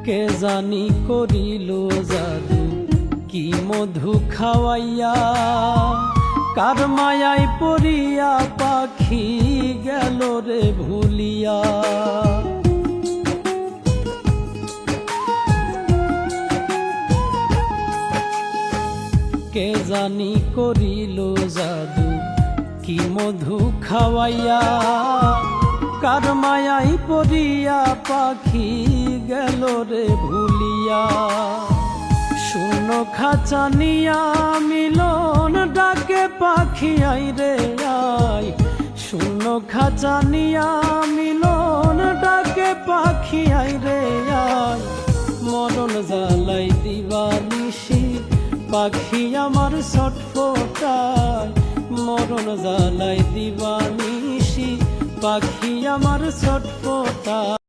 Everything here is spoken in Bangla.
কে জানি করিল জাদু কি মধু খাওয়াইয়া, কার মায়ায় পড়িয়া পাখি গেল রে ভুলিয়া। কে জানি করিল জাদু কি মধু খাওয়াইয়া, কার মায়ায় পড়িয়া পাখি গেল রে ভুলিয়া। শূন্য খাঁচা নিয়া মিলন ডাকে পাখি আই রে আই, শূন্য খাঁচা নিয়া মিলন ডাকে পাখি আই রে আই। মরণ জ্বালাই দিবানিশি পাখি আমার ছটফটায়, মরণ জ্বালাই দিবানিশি পাখি আমার ছটফটায়।